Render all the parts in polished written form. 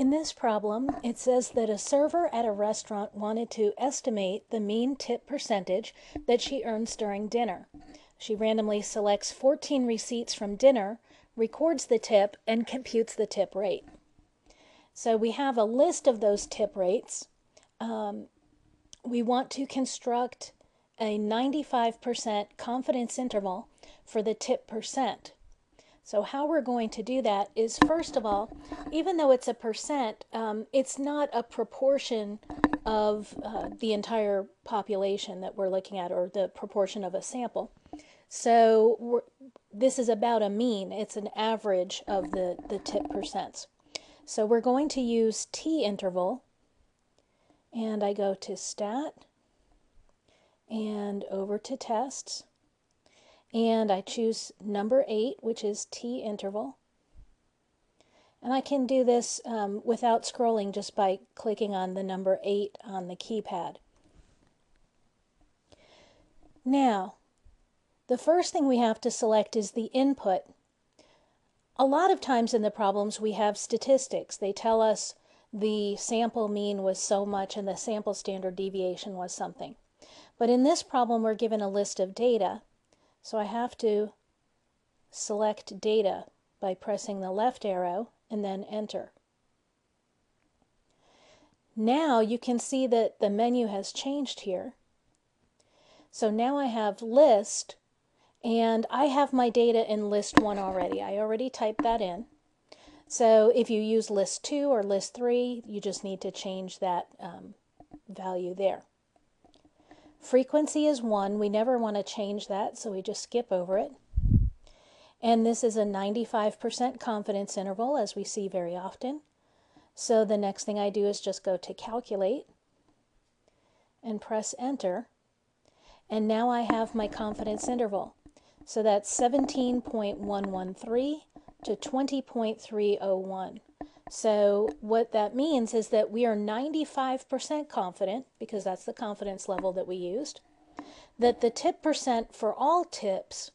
In this problem, it says that a server at a restaurant wanted to estimate the mean tip percentage that she earns during dinner. She randomly selects 14 receipts from dinner, records the tip, and computes the tip rate. So we have a list of those tip rates. We want to construct a 95% confidence interval for the tip percent. So how we're going to do that is, first of all, even though it's a percent, it's not a proportion of the entire population that we're looking at, or the proportion of a sample. So this is about a mean. It's an average of the tip percents. So we're going to use t-interval, and I go to stat and over to tests. And I choose number 8, which is t-interval. And I can do this without scrolling, just by clicking on the number 8 on the keypad. Now, the first thing we have to select is the input. A lot of times in the problems we have statistics. They tell us the sample mean was so much and the sample standard deviation was something. But in this problem we're given a list of data. So I have to select data by pressing the left arrow and then enter. Now you can see that the menu has changed here. So now I have list, and I have my data in list 1 already. I already typed that in. So if you use list 2 or list 3, you just need to change that value there. Frequency is 1. We never want to change that, so we just skip over it. And this is a 95% confidence interval, as we see very often. So the next thing I do is just go to calculate and press enter. And now I have my confidence interval. So that's 17.113 to 20.301. So what that means is that we are 95% confident, because that's the confidence level that we used, that the tip percent for all tips,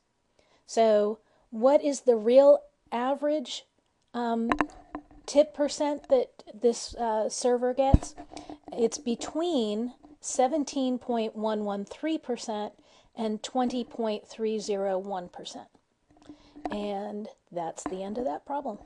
so what is the real average tip percent that this server gets? It's between 17.113% and 20.301%. And that's the end of that problem.